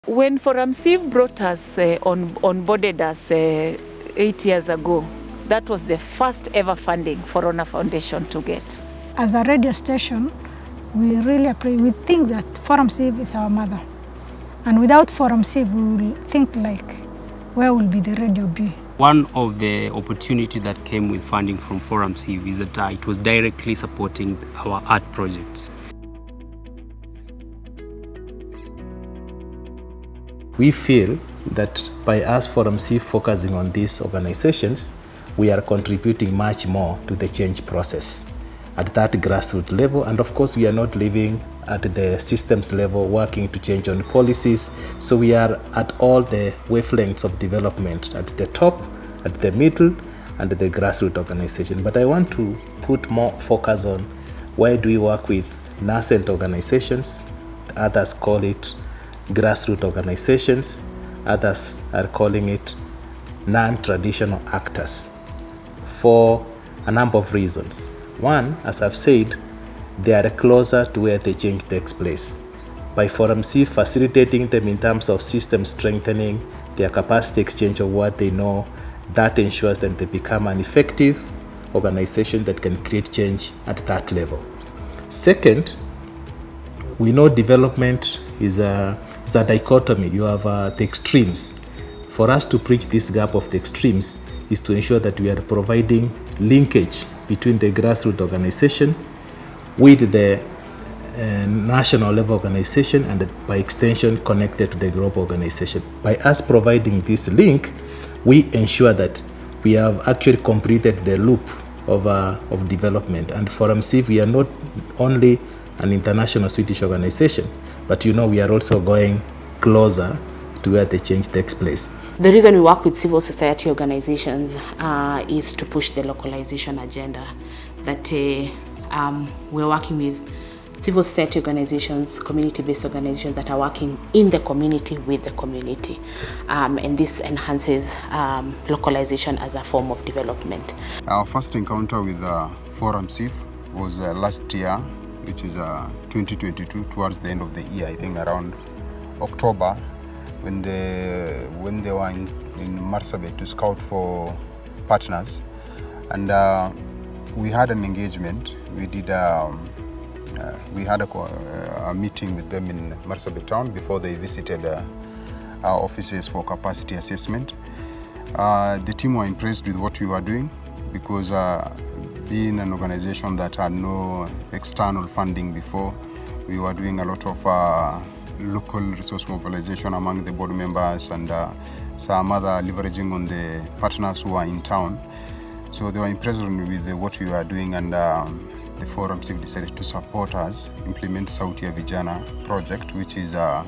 When ForumCiv brought us, onboarded us 8 years ago, that was the first ever funding Forona Foundation to get. As a radio station, we think that ForumCiv is our mother. And without ForumCiv, we will think like, where will be the radio be? One of the opportunities that came with funding from ForumCiv is that it was directly supporting our art projects. We feel that by us ForumCiv focusing on these organizations, we are contributing much more to the change process at that grassroots level. And of course, we are not living at the systems level, working to change on policies. So we are at all the wavelengths of development, at the top, at the middle, and at the grassroots organization. But I want to put more focus on where do we work with nascent organizations. Others call it grassroots organizations. Others are calling it non-traditional actors for a number of reasons. One, as I've said, they are closer to where the change takes place. By ForumCiv facilitating them in terms of system strengthening, their capacity exchange of what they know, that ensures that they become an effective organization that can create change at that level. Second, we know development is a dichotomy. You have the extremes. For us to bridge this gap of the extremes is to ensure that we are providing linkage between the grassroots organization with the national level organization and by extension connected to the global organization. By us providing this link, we ensure that we have actually completed the loop of development. And ForumCiv, we are not only an international Swedish organization, but we are also going closer to where the change takes place. The reason we work with civil society organizations is to push the localization agenda. That we're working with civil society organizations, community-based organizations that are working in the community with the community. And this enhances localization as a form of development. Our first encounter with ForumCiv was last year, which is 2022, towards the end of the year, I think around October, when they were in Marsabit to scout for partners. And we had an engagement. We had a meeting with them in Marsabit town before they visited our offices for capacity assessment. The team were impressed with what we were doing because being an organization that had no external funding before, we were doing a lot of local resource mobilization among the board members and some other leveraging on the partners who are in town. So they were impressed with what we were doing, and the ForumCiv decided to support us implement Sauti ya Vijana project, which is a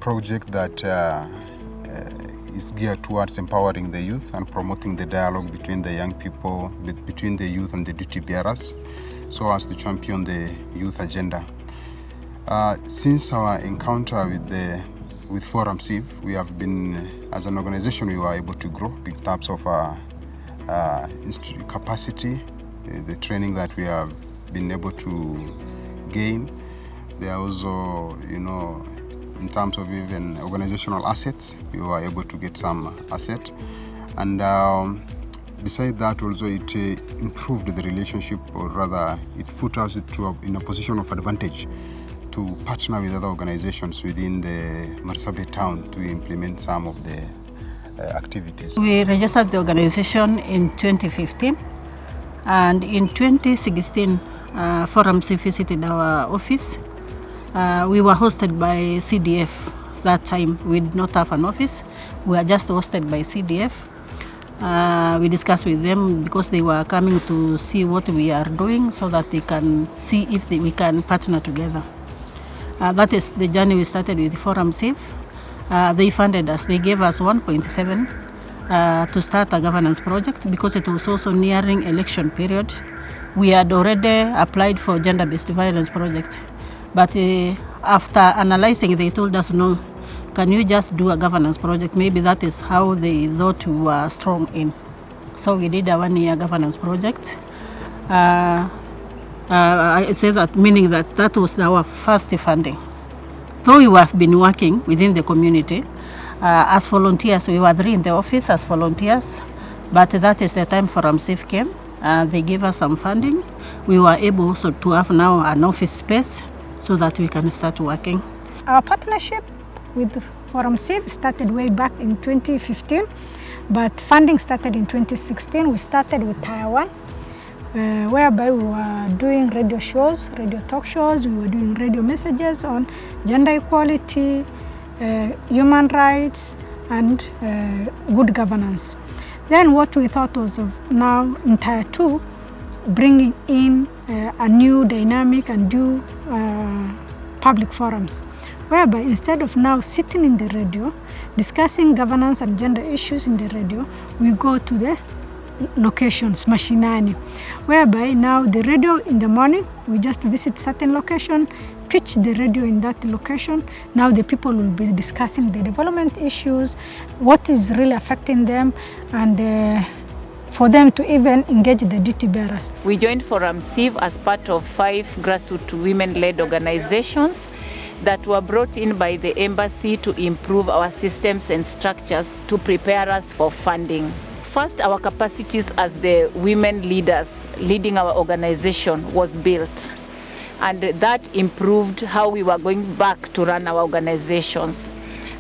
project that is geared towards empowering the youth and promoting the dialogue between the young people, between the youth and the duty bearers, so as to champion the youth agenda. Since our encounter with ForumCiv, we have been, as an organization, we were able to grow in terms of capacity, the training that we have been able to gain. There are also, in terms of even organizational assets, we were able to get some asset. And besides that, also it improved the relationship, or rather it put us in a position of advantage to partner with other organizations within the Marsabit town to implement some of the activities. We registered the organization in 2015, and in 2016, ForumCiv visited our office. We were hosted by CDF. That time we did not have an office. We were just hosted by CDF. We discussed with them because they were coming to see what we are doing so that they can see if we can partner together. That is the journey we started with ForumCiv. They funded us. They gave us 1.7 to start a governance project because it was also nearing election period. We had already applied for gender-based violence project. But after analyzing, they told us, no, can you just do a governance project? Maybe that is how they thought we were strong in. So we did a 1-year governance project. I say that meaning that was our first funding. though we have been working within the community as volunteers, we were 3 in the office as volunteers, but that is the time ForumCiv came. They gave us some funding. We were able also to have now an office space so that we can start working. Our partnership with ForumCiv started way back in 2015, but funding started in 2016. We started with Tier 1, whereby we were doing radio shows, radio talk shows. We were doing radio messages on gender equality, human rights, and good governance. Then what we thought was now in Tier 2, bringing in a new dynamic and new public forums, whereby instead of now sitting in the radio, discussing governance and gender issues in the radio, we go to the locations, mashinani, whereby now the radio in the morning, we just visit certain location, pitch the radio in that location. Now the people will be discussing the development issues, what is really affecting them, and for them to even engage the duty bearers. We joined ForumCiv as part of 5 grassroots women-led organizations that were brought in by the embassy to improve our systems and structures to prepare us for funding. First, our capacities as the women leaders leading our organization was built, and that improved how we were going back to run our organizations.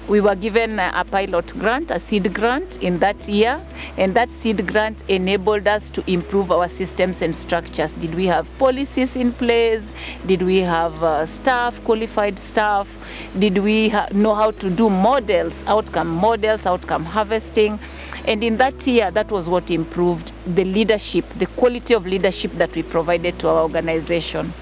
We were given a pilot grant, a seed grant in that year, and that seed grant enabled us to improve our systems and structures. Did we have policies in place? Did we have staff, qualified staff? Did we know how to do models, outcome harvesting? And in that year, that was what improved the leadership, the quality of leadership that we provided to our organization.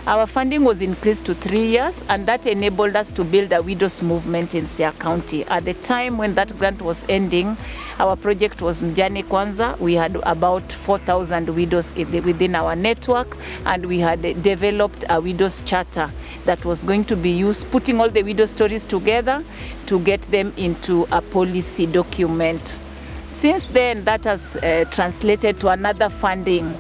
Our funding was increased to 3 years, and that enabled us to build a widows movement in Siaya County. At the time when that grant was ending, our project was Mjane Kwanza. We had about 4,000 widows within our network, and we had developed a widows charter that was going to be used, putting all the widow stories together to get them into a policy document. Since then, that has translated to another funding.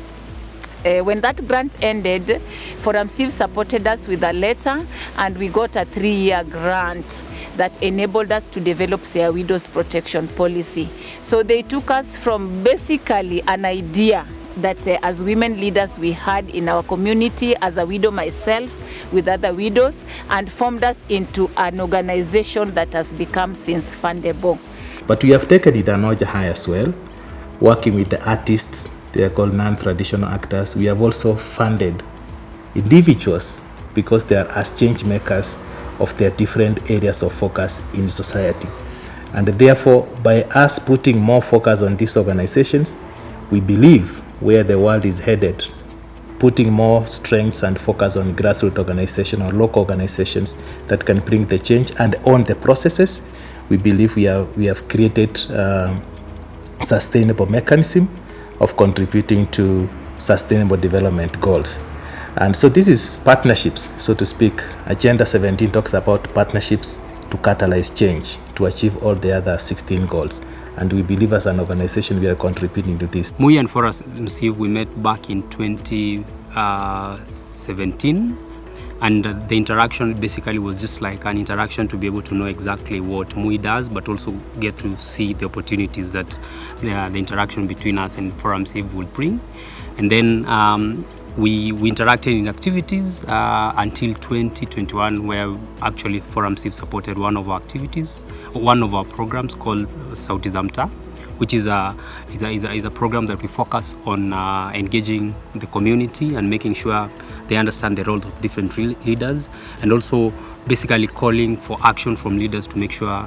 When that grant ended, ForumCiv supported us with a letter, and we got a 3-year grant that enabled us to develop Siaya Widows Protection Policy. So they took us from basically an idea that as women leaders we had in our community, as a widow myself, with other widows, and formed us into an organization that has become since fundable. But we have taken it a notch higher as well, working with the artists. They are called non-traditional actors. We have also funded individuals because they are as change makers of their different areas of focus in society. And therefore, by us putting more focus on these organizations, we believe where the world is headed, putting more strengths and focus on grassroots organizations or local organizations that can bring the change and own the processes, we believe we have created sustainable mechanism of contributing to sustainable development goals. And so this is partnerships, so to speak. Agenda 17 talks about partnerships to catalyze change, to achieve all the other 16 goals. And we believe as an organization we are contributing to this. MUI and ForumCiv, we met back in 2017. And the interaction basically was just like an interaction to be able to know exactly what MUI does, but also get to see the opportunities that the interaction between us and ForumCiv will bring. And then we interacted in activities until 2021, where actually ForumCiv supported one of our activities, one of our programs called Sauti za Mtaa, which is a program that we focus on engaging the community and making sure they understand the role of different leaders, and also basically calling for action from leaders to make sure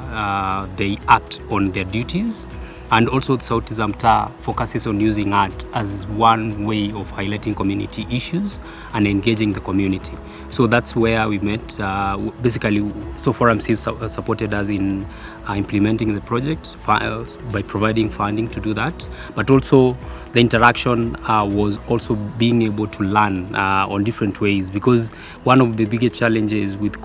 they act on their duties. And also Sauti za Mtaa focuses on using art as one way of highlighting community issues and engaging the community. So that's where we met. Basically, so ForumCiv supported us in implementing the project by providing funding to do that. But also the interaction was also being able to learn on different ways, because one of the biggest challenges with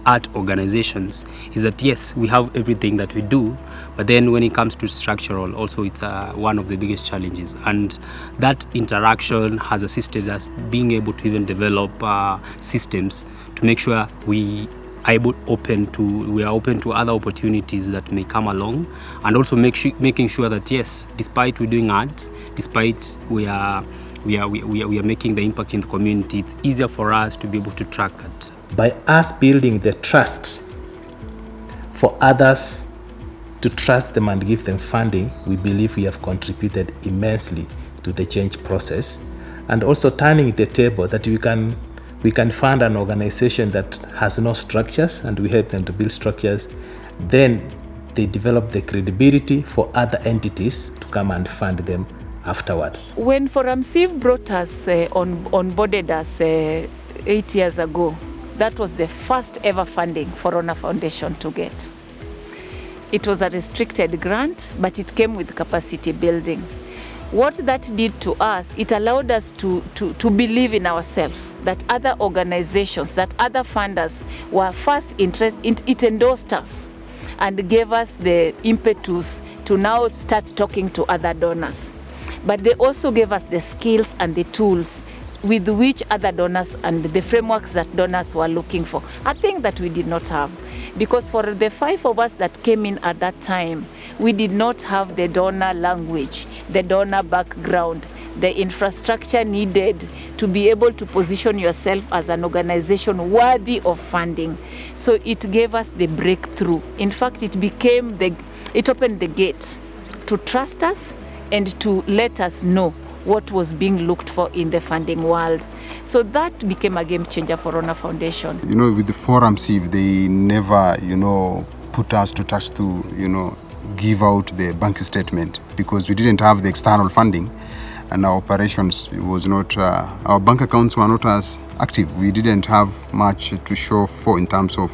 art organizations is that yes, we have everything that we do, but then when it comes to structural, also it's one of the biggest challenges. And that interaction has assisted us being able to even develop systems to make sure we we are open to other opportunities that may come along, and also making sure that yes, despite we're doing ads, despite we are making the impact in the community, it's easier for us to be able to track that. By us building the trust for others to trust them and give them funding, we believe we have contributed immensely to the change process, and also turning the table that we can fund an organization that has no structures and we help them to build structures. Then they develop the credibility for other entities to come and fund them afterwards. When ForumCiv brought us, onboarded us 8 years ago, that was the first ever funding for Honor Foundation to get. It was a restricted grant, but it came with capacity building. What that did to us, it allowed us to believe in ourselves, that other organizations, that other funders were first interested. It endorsed us and gave us the impetus to now start talking to other donors. But they also gave us the skills and the tools with which other donors and the frameworks that donors were looking for. I think that we did not have. Because for the 5 of us that came in at that time, we did not have the donor language, the donor background, the infrastructure needed to be able to position yourself as an organization worthy of funding. So it gave us the breakthrough. In fact, it opened the gate to trust us and to let us know what was being looked for in the funding world. So that became a game changer for Honor Foundation. You know, with the ForumCiv, they never, put us to touch to, give out the bank statement, because we didn't have the external funding and our operations was not, our bank accounts were not as active. We didn't have much to show for in terms of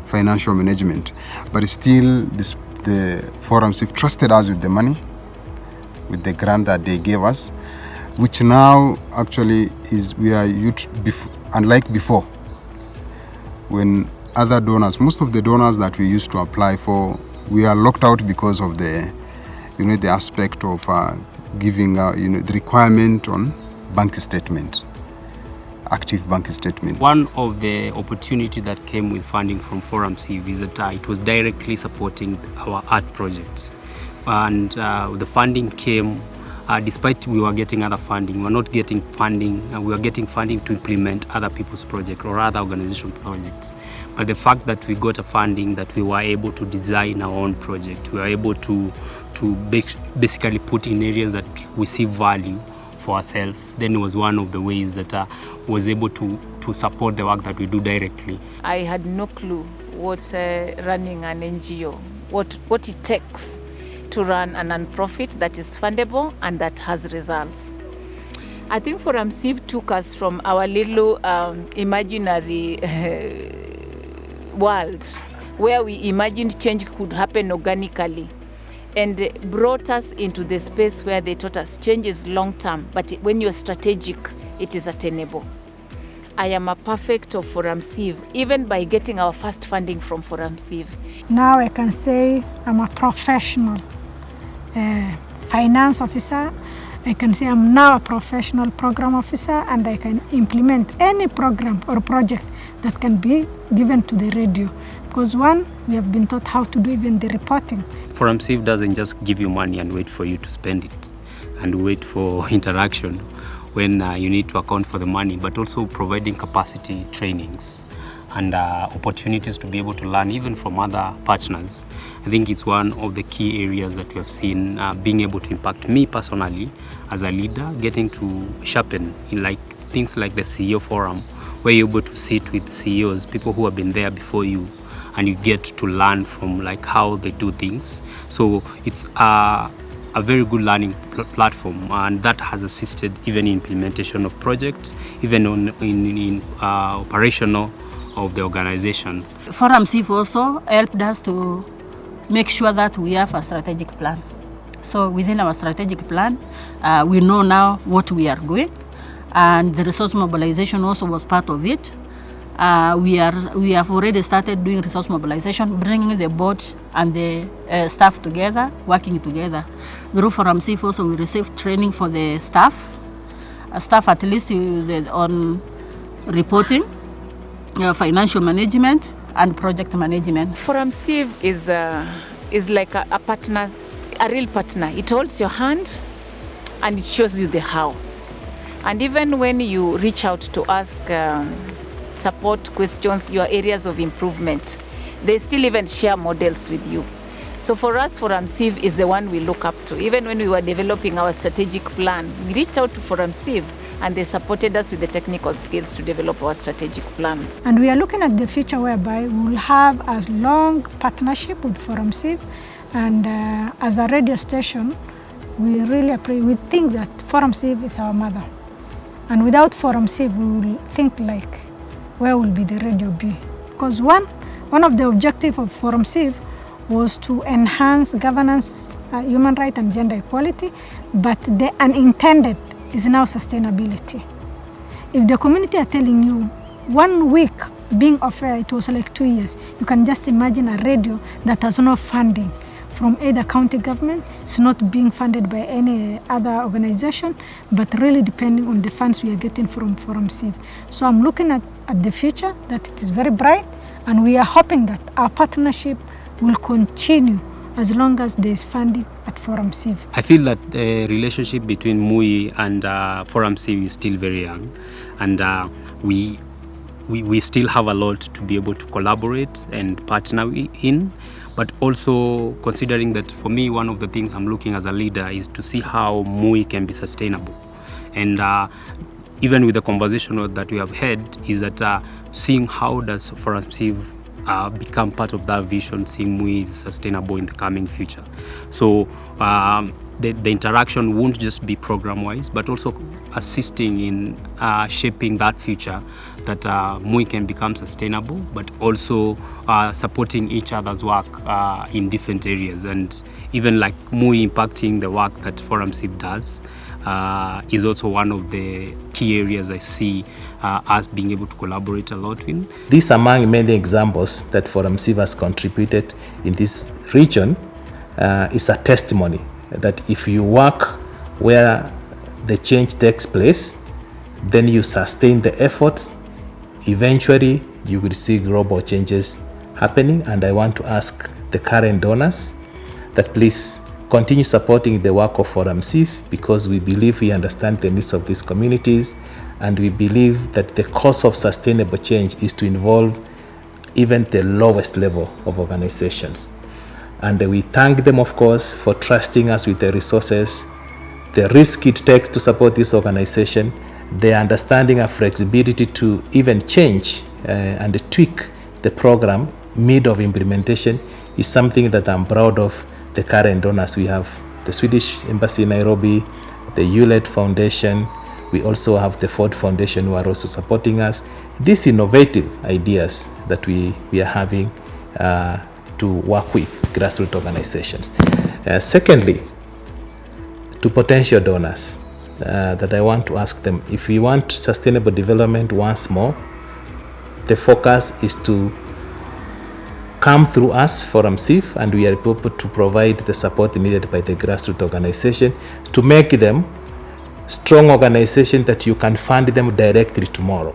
financial management. But still, the ForumCiv trusted us with the money, with the grant that they gave us, which now actually is, unlike before, when other donors, most of the donors that we used to apply for, we are locked out because of the, the aspect of giving, the requirement on bank statement, active bank statement. One of the opportunities that came with funding from ForumCiv is that it was directly supporting our art projects. And the funding came, despite we were getting other funding, we were not getting funding, we were getting funding to implement other people's projects or other organization projects. But the fact that we got a funding that we were able to design our own project, we were able to basically put in areas that we see value for ourselves, then it was one of the ways that was able to support the work that we do directly. I had no clue what running an NGO, what it takes to run a non-profit that is fundable and that has results. I think ForumCiv took us from our little imaginary world where we imagined change could happen organically, and brought us into the space where they taught us change is long-term, but when you're strategic, it is attainable. I am a perfect of ForumCiv, even by getting our first funding from ForumCiv. Now I can say I'm a professional finance officer. I can say I'm now a professional program officer, and I can implement any program or project that can be given to the radio. Because one, we have been taught how to do even the reporting. ForumCiv doesn't just give you money and wait for you to spend it and wait for interaction when you need to account for the money, but also providing capacity trainings and opportunities to be able to learn even from other partners. I think it's one of the key areas that we have seen being able to impact me personally as a leader, getting to sharpen in like things like the CEO forum, where you're able to sit with CEOs, people who have been there before you, and you get to learn from like how they do things. So it's a very good learning platform, and that has assisted even in implementation of projects, even in operational of the organizations. ForumCiv also helped us to make sure that we have a strategic plan. So within our strategic plan, we know now what we are doing, and the resource mobilization also was part of it. We have already started doing resource mobilization, bringing the board and the staff together, working together. Through ForumCiv also we received training for the staff at least on reporting, financial management, and project management. ForumCiv is like a partner, a real partner. It holds your hand and it shows you the how. And even when you reach out to ask support questions, your areas of improvement, they still even share models with you. So for us, ForumCiv is the one we look up to. Even when we were developing our strategic plan, we reached out to ForumCiv and they supported us with the technical skills to develop our strategic plan. And we are looking at the future whereby we will have a long partnership with ForumCiv, and as a radio station, we think that ForumCiv is our mother. And without ForumCiv, we will think like, where will be the radio be? Because one of the objectives of ForumCiv was to enhance governance, human rights and gender equality, but the unintended is now sustainability. If the community are telling you 1 week being off air, it was like 2 years, you can just imagine a radio that has no funding from either county government, it's not being funded by any other organization, but really depending on the funds we are getting from ForumCiv. So I'm looking at the future, that it is very bright, and we are hoping that our partnership will continue as long as there is funding at ForumCiv. I feel that the relationship between MUI and ForumCiv is still very young, and we still have a lot to be able to collaborate and partner in. But also considering that, for me, one of the things I'm looking as a leader is to see how MUI can be sustainable. And even with the conversation that we have had, is that seeing how does ForumCiv become part of that vision, seeing MUI is sustainable in the coming future. So the interaction won't just be program-wise, but also assisting in shaping that future, that MUI can become sustainable, but also supporting each other's work in different areas. And even like MUI impacting the work that ForumCiv does is also one of the key areas I see us being able to collaborate a lot in. These among many examples that ForumCiv has contributed in this region is a testimony that if you work where the change takes place, then you sustain the efforts, eventually you will see global changes happening. And I want to ask the current donors that please continue supporting the work of ForumCiv, because we believe we understand the needs of these communities, and we believe that the cause of sustainable change is to involve even the lowest level of organizations. And we thank them, of course, for trusting us with the resources, the risk it takes to support this organization, the understanding and flexibility to even change and tweak the program mid of implementation is something that I'm proud of. The current donors, we have the Swedish Embassy in Nairobi, the ULED Foundation, we also have the Ford Foundation who are also supporting us. These innovative ideas that we are having to work with grassroots organizations. Secondly, to potential donors, that I want to ask them, if we want sustainable development once more, the focus is to come through us, ForumCiv, and we are able to provide the support needed by the grassroots organization to make them strong organizations that you can fund them directly tomorrow.